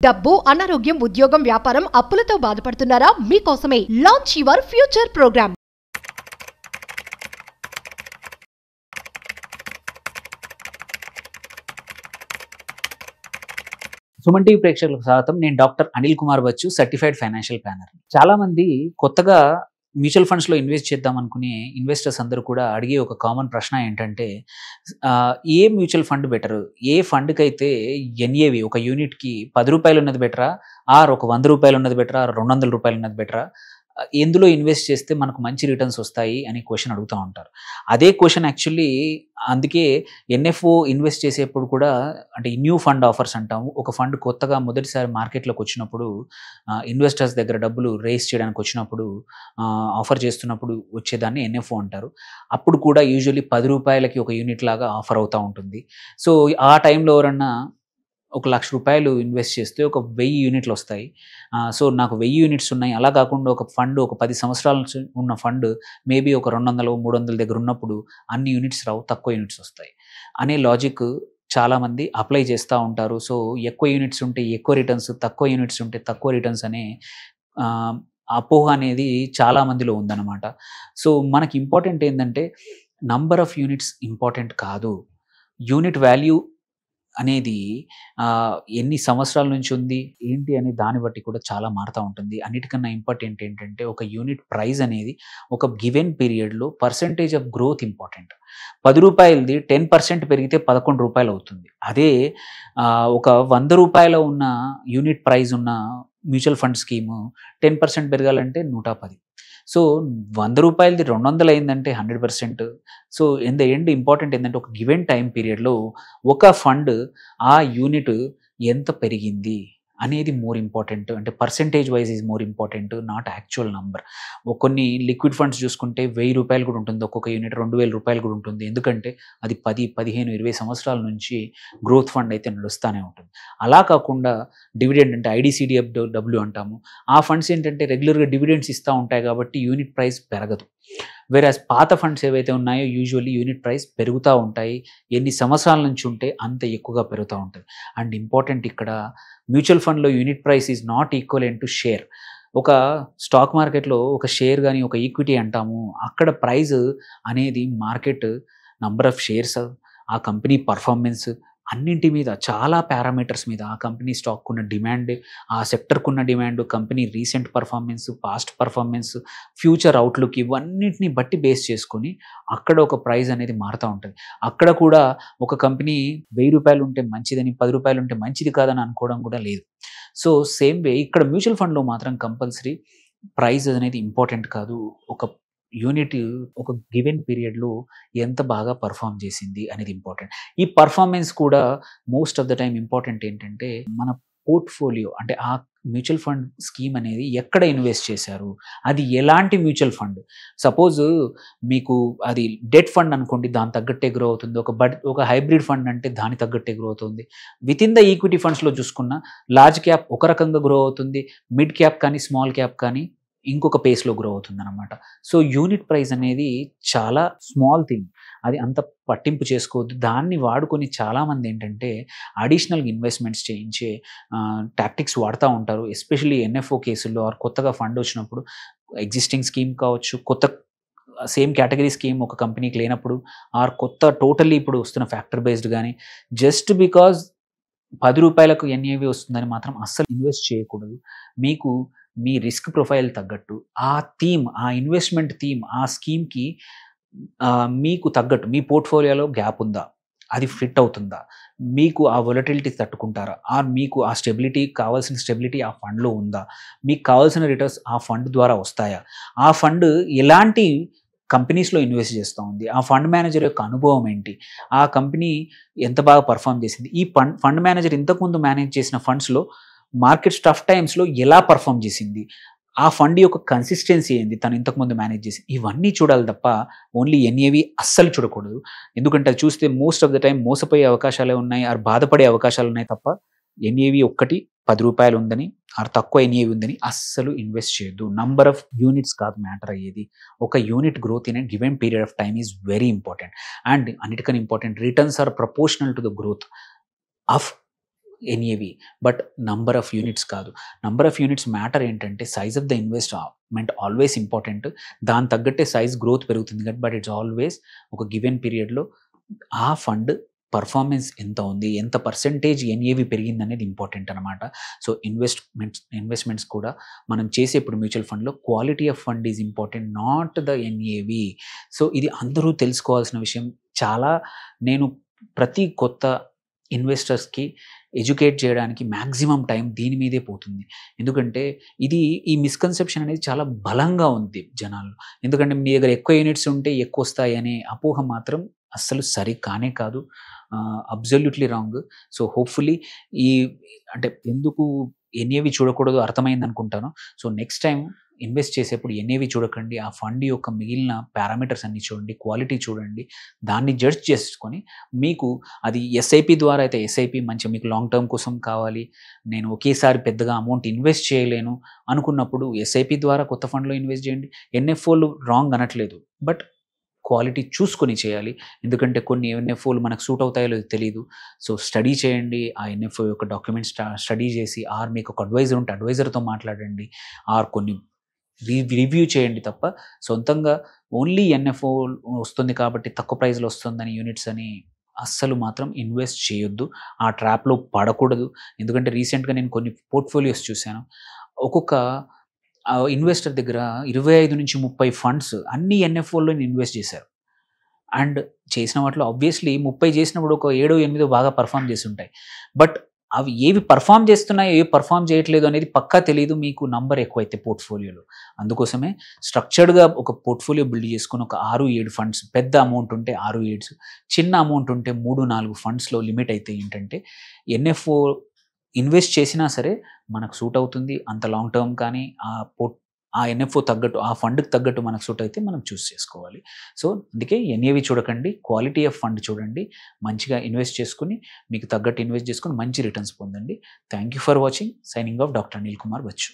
డబ్బు, అనారోగ్యం, ఉద్యోగం, వ్యాపారం, అప్పులతో బాధపడుతున్నారా? మీకోసమే launch your future programme. Suman TV ప్రేక్షకులకు స్వాగతం. నేను doctor Anil Kumar Bachchu, certified financial planner. చాలా మంది కొత్తగా మ్యూచువల్ ఫండ్స్లో ఇన్వెస్ట్ చేద్దాం అనుకునే ఇన్వెస్టర్స్ అందరూ కూడా అడిగే ఒక కామన్ ప్రశ్న ఏంటంటే, ఏ మ్యూచువల్ ఫండ్ బెటర్? ఏ ఫండ్కి అయితే ఎన్ఏవి ఒక యూనిట్కి ₹10 ఉన్నది బెటరా, ఆర్ ఒక ₹100 ఉన్నది బెటరా, ₹200 ఉన్నది బెటరా, ఎందులో ఇన్వెస్ట్ చేస్తే మనకు మంచి రిటర్న్స్ వస్తాయి అని క్వశ్చన్ అడుగుతూ ఉంటారు. అదే క్వశ్చన్ యాక్చువల్లీ అందుకే ఎన్ఎఫ్ఓ ఇన్వెస్ట్ చేసేప్పుడు కూడా, అంటే న్యూ ఫండ్ ఆఫర్స్ అంటాము. ఒక ఫండ్ కొత్తగా మొదటిసారి మార్కెట్లోకి వచ్చినప్పుడు, ఇన్వెస్టర్స్ దగ్గర డబ్బులు రేస్ చేయడానికి వచ్చినప్పుడు, ఆఫర్ చేస్తున్నప్పుడు వచ్చేదాన్ని ఎన్ఎఫ్ఓ అంటారు. అప్పుడు కూడా యూజువల్లీ ₹10కి ఒక యూనిట్ లాగా ఆఫర్ అవుతూ ఉంటుంది. సో ఆ టైంలో ఎవరన్నా ఒక ₹1,00,000 ఇన్వెస్ట్ చేస్తే ఒక 1000 యూనిట్లు వస్తాయి. సో నాకు 1000 యూనిట్స్ ఉన్నాయి. అలా కాకుండా ఒక ఫండ్ ఒక 10 సంవత్సరాల నుంచి ఉన్న ఫండ్ మేబీ ఒక 200, 300 దగ్గర ఉన్నప్పుడు అన్ని యూనిట్స్ రావు, తక్కువ యూనిట్స్ వస్తాయి అనే లాజిక్ చాలామంది అప్లై చేస్తూ ఉంటారు. సో ఎక్కువ యూనిట్స్ ఉంటే ఎక్కువ రిటర్న్స్, తక్కువ యూనిట్స్ ఉంటే తక్కువ రిటర్న్స్ అనే అపోహ అనేది చాలా మందిలో ఉందన్నమాట. సో మనకి ఇంపార్టెంట్ ఏంటంటే, నంబర్ ఆఫ్ యూనిట్స్ ఇంపార్టెంట్ కాదు. యూనిట్ వాల్యూ అనేది ఎన్ని సంవత్సరాల నుంచి ఉంది ఏంటి అనే దాన్ని బట్టి కూడా చాలా మారుతూ ఉంటుంది. అన్నిటికన్నా ఇంపార్టెంట్ ఏంటంటే, ఒక యూనిట్ ప్రైస్ అనేది ఒక గివెన్ పీరియడ్లో పర్సంటేజ్ ఆఫ్ గ్రోత్ ఇంపార్టెంట్. ₹10ది 10% పెరిగితే ₹11 అవుతుంది. అదే ఒక ₹100 ఉన్న యూనిట్ ప్రైస్ ఉన్న మ్యూచువల్ ఫండ్ స్కీము 10% పెరగాలంటే 110. సో ₹100ది 200 అయిందంటే 100%. So in the end important ఏంటంటే, ఒక గివెన్ టైం పీరియడ్లో ఒక ఫండ్ ఆ యూనిట్ ఎంత పెరిగింది అనేది మోర్ ఇంపార్టెంట్. అంటే percentage wise is more important, not actual number. కొన్ని లిక్విడ్ ఫండ్స్ చూసుకుంటే ₹1000 కూడా ఉంటుంది, ఒక్కొక్క యూనిట్ ₹2000 కూడా ఉంటుంది. ఎందుకంటే అది 10, 15, 20 సంవత్సరాల నుంచి గ్రోత్ ఫండ్ అయితే నడుస్తూనే ఉంటుంది. అలా కాకుండా డివిడెండ్ అంటే IDCDW అంటాము. ఆ ఫండ్స్ ఏంటంటే రెగ్యులర్గా డివిడెండ్స్ ఇస్తూ ఉంటాయి కాబట్టి యూనిట్ ప్రైస్ పెరగదు. వేరేస్ పాత ఫండ్స్ ఏవైతే ఉన్నాయో యూజువల్లీ యూనిట్ ప్రైస్ పెరుగుతూ ఉంటాయి. ఎన్ని సంవత్సరాల నుంచి ఉంటే అంత ఎక్కువగా పెరుగుతూ ఉంటుంది. అండ్ ఇంపార్టెంట్ ఇక్కడ, మ్యూచువల్ ఫండ్లో unit price is not equivalent to share. ఒక స్టాక్ మార్కెట్లో ఒక షేర్ కానీ ఒక ఈక్విటీ అంటాము. అక్కడ ప్రైజ్ అనేది మార్కెట్ నంబర్ ఆఫ్ షేర్స్, ఆ కంపెనీ పర్ఫార్మెన్స్, అన్నింటి మీద చాలా పారామీటర్స్ మీద, ఆ కంపెనీ స్టాక్కున్న డిమాండ్, ఆ సెక్టర్కున్న demand, company recent performance, past performance, future outlook, ఇవన్నిటిని బట్టి బేస్ చేసుకొని అక్కడ ఒక ప్రైస్ అనేది మారుతూ ఉంటుంది. అక్కడ కూడా ఒక కంపెనీ ₹1000 ఉంటే మంచిదని, ₹10 ఉంటే మంచిది కాదని అనుకోవడం కూడా లేదు. సో సేమ్ వే ఇక్కడ మ్యూచువల్ ఫండ్లో మాత్రం కంపల్సరీ ప్రైస్ అనేది ఇంపార్టెంట్ కాదు. ఒక యూనిట్ ఒక గివెన్ పీరియడ్లో ఎంత బాగా పర్ఫామ్ చేసింది అనేది ఇంపార్టెంట్. ఈ పర్ఫార్మెన్స్ కూడా most of the time important ఏంటంటే, మన పోర్ట్ఫోలియో అంటే ఆ మ్యూచువల్ ఫండ్ స్కీమ్ అనేది ఎక్కడ ఇన్వెస్ట్ చేశారు, అది ఎలాంటి మ్యూచువల్ ఫండ్. సపోజ్ మీకు అది డెట్ ఫండ్ అనుకోండి, దాని తగ్గట్టే గ్రో అవుతుంది. ఒక హైబ్రిడ్ ఫండ్ అంటే దాని తగ్గట్టే గ్రో అవుతుంది. విత్ ఇన్ ద ఈక్విటీ ఫండ్స్లో చూసుకున్న లార్జ్ క్యాప్ ఒక రకంగా గ్రో అవుతుంది, మిడ్ క్యాప్ కానీ స్మాల్ క్యాప్ కానీ ఇంకొక పేస్లో గ్రో అవుతుందన్నమాట. సో యూనిట్ ప్రైస్ అనేది చాలా స్మాల్ థింగ్, అది అంత పట్టింపు చేసుకోవద్దు. దాన్ని వాడుకొని చాలామంది ఏంటంటే అడిషనల్గా ఇన్వెస్ట్మెంట్స్ చేయించే టాక్టిక్స్ వాడుతూ ఉంటారు. ఎస్పెషల్లీ ఎన్ఎఫ్ఓ కేసుల్లో, ఆర్ కొత్తగా ఫండ్ వచ్చినప్పుడు, ఎగ్జిస్టింగ్ స్కీమ్ కావచ్చు, కొత్త సేమ్ కేటగిరీ స్కీమ్ ఒక కంపెనీకి లేనప్పుడు, ఆర్ కొత్త టోటల్లీ ఇప్పుడు వస్తున్న ఫ్యాక్టర్ బేస్డ్ కానీ, జస్ట్ బికాజ్ ₹10కు ఎన్ఏవి వస్తుందని మాత్రం అస్సలు ఇన్వెస్ట్ చేయకూడదు. మీకు మీ రిస్క్ ప్రొఫైల్ తగ్గట్టు, ఆ థీమ్, ఆ ఇన్వెస్ట్మెంట్ థీమ్, ఆ స్కీమ్కి మీకు తగ్గట్టు మీ పోర్ట్ఫోలియోలో గ్యాప్ ఉందా, అది ఫిట్ అవుతుందా, మీకు ఆ వొలటిలిటీ తట్టుకుంటారా, ఆర్ మీకు ఆ స్టెబిలిటీ, కావాల్సిన స్టెబిలిటీ ఆ ఫండ్లో ఉందా, మీకు కావాల్సిన రిటర్న్స్ ఆ ఫండ్ ద్వారా వస్తాయా, ఆ ఫండ్ ఎలాంటి కంపెనీస్లో ఇన్వెస్ట్ చేస్తూ ఉంది, ఆ ఫండ్ మేనేజర్ యొక్క అనుభవం ఏంటి, ఆ కంపెనీ ఎంత బాగా పర్ఫామ్ చేసింది, ఈ ఫండ్ మేనేజర్ ఇంతకుముందు మేనేజ్ చేసిన ఫండ్స్లో మార్కెట్ టఫ్ టైమ్స్లో ఎలా పర్ఫామ్ చేసింది, ఆ ఫండ్ యొక్క కన్సిస్టెన్సీ ఏంది, తను ఇంతకుముందు మేనేజ్ చేసి, ఇవన్నీ చూడాలి తప్ప ఓన్లీ ఎన్ఏవి అస్సలు చూడకూడదు. ఎందుకంటే అది చూస్తే మోస్ట్ ఆఫ్ ద టైం మోసపోయే అవకాశాలే ఉన్నాయి, ఆర్ బాధపడే అవకాశాలు ఉన్నాయి తప్ప ఎన్ఏవి ఒక్కటి ₹10 ఉందని, ఆర్ తక్కువ ఎన్ఏవి ఉందని అస్సలు ఇన్వెస్ట్ చేయొద్దు. నంబర్ ఆఫ్ యూనిట్స్ కాదు మ్యాటర్ అయ్యేది. ఒక unit growth in a given period of time is very important. And అన్నిటికన్నా important, returns are proportional to the growth of NAV. But number of units కాదు. Number of units matter ఏంటంటే size of the investment always important. దానికి తగ్గట్టే size growth పెరుగుతుంది కాబట్టి but it's always ఒక given పీరియడ్‌లో ఆ ఫండ్ పర్ఫార్మెన్స్ ఎంత ఉంది, ఎంత పర్సెంటేజ్ ఎన్ఏవి పెరిగిందనేది ఇంపార్టెంట్ అనమాట. సో ఇన్వెస్ట్మెంట్స్ కూడా మనం చేసే ఇప్పుడు మ్యూచువల్ ఫండ్‌లో quality of fund is important, not the NAV. So ఇది అందరూ తెలుసుకోవాల్సిన విషయం. చాలా నేను ప్రతి కొత్త ఇన్వెస్టర్స్‌కి ఎడ్యుకేట్ చేయడానికి మాక్సిమం టైం దీని మీదే పోతుంది. ఎందుకంటే ఈ మిస్‌కన్సెప్షన్ అనేది చాలా బలంగా ఉంది జనాల్లో. ఎందుకంటే మీ దగ్గర ఎక్కువ యూనిట్స్ ఉంటే ఎక్కువొస్తాయి అనే అపోహ మాత్రం అస్సలు సరి కానే కాదు. Absolutely wrong. సో హోప్‌ఫుల్లీ ఈ అంటే ఎందుకు ఎన్ఏవి చూడకూడదో అర్థమైందనుకుంటాను. సో నెక్స్ట్ టైమ్ ఇన్వెస్ట్ చేసేప్పుడు ఎన్ఏవి చూడకండి. ఆ ఫండ్ యొక్క మిగిలిన పారామీటర్స్ అన్నీ చూడండి. క్వాలిటీ చూడండి. దాన్ని జడ్జ్ చేసుకొని మీకు అది ఎస్ఐపి ద్వారా అయితే ఎస్ఐపి మంచిగా మీకు లాంగ్ టర్మ్ కోసం కావాలి. నేను ఒకేసారి పెద్దగా అమౌంట్ ఇన్వెస్ట్ చేయలేను అనుకున్నప్పుడు ఎస్ఐపి ద్వారా కొత్త ఫండ్‌లో ఇన్వెస్ట్ చేయండి. ఎన్ఎఫ్ఓలు రాంగ్ అనట్లేదు. బట్ క్వాలిటీ చూసుకొని చేయాలి. ఎందుకంటే కొన్ని ఎన్ఎఫ్ఓలు మనకు సూట్ అవుతాయో లేదో తెలీదు. సో స్టడీ చేయండి. ఆ ఎన్ఎఫ్ఓ యొక్క డాక్యుమెంట్స్ స్టడీ చేసి మీకు ఒక అడ్వైజర్ ఉంటే అడ్వైజర్‌తో మాట్లాడండి. కొన్ని రివ్యూ చేయండి తప్ప సొంతంగా ఓన్లీ ఎన్ఎఫ్ఓ వస్తుంది కాబట్టి తక్కువ ప్రైస్‌లో వస్తుందని యూనిట్స్ అని అస్సలు మాత్రం ఇన్వెస్ట్ చేయొద్దు. ఆ ట్రాప్‌లో పడకూడదు. ఎందుకంటే రీసెంట్‌గా నేను కొన్ని పోర్ట్‌ఫోలియోస్ చూశాను. ఒక్కొక్క ఇన్వెస్టర్ దగ్గర 25-30 ఫండ్స్ అన్ని ఎన్ఎఫ్ఓల్లోనే ఇన్వెస్ట్ చేశారు. అండ్ చేసిన వాటిలో ఆబ్వియస్లీ 30 చేసినప్పుడు ఒక 7, 8 బాగా పర్ఫార్మ్ చేసుంటాయి. బట్ అవి ఏవి పర్ఫార్మ్ చేస్తున్నాయో, ఏవి పర్ఫార్మ్ చేయట్లేదు అనేది పక్కా తెలీదు మీకు నంబర్ ఎక్కువైతే పోర్ట్‌ఫోలియోలో. అందుకోసమే స్ట్రక్చర్డ్‌గా ఒక పోర్ట్‌ఫోలియో బిల్డ్ చేసుకొని ఒక 6, 7 ఫండ్స్, పెద్ద అమౌంట్ ఉంటే 6, 7 చిన్న అమౌంట్ ఉంటే 3, 4 ఫండ్స్‌లో లిమిట్ అయితే ఏంటంటే ఎన్ఎఫ్ఓ ఇన్వెస్ట్ చేసినా సరే మనకు సూట్ అవుతుంది. అంత లాంగ్ టర్మ్ కానీ ఆ ఎన్ఎఫ్ఓ తగ్గట్టు, ఆ ఫండ్‌కి తగ్గట్టు మనకు సూట్ అయితే మనం చూస్ చేసుకోవాలి. సో అందుకే ఎన్ఏవి చూడకండి. క్వాలిటీ ఆఫ్ ఫండ్ చూడండి. మంచిగా ఇన్వెస్ట్ చేసుకొని మీకు తగ్గట్టు ఇన్వెస్ట్ చేసుకొని మంచి రిటర్న్స్ పొందండి. Thank you for watching. Signing off doctor Anil Kumar Bachu.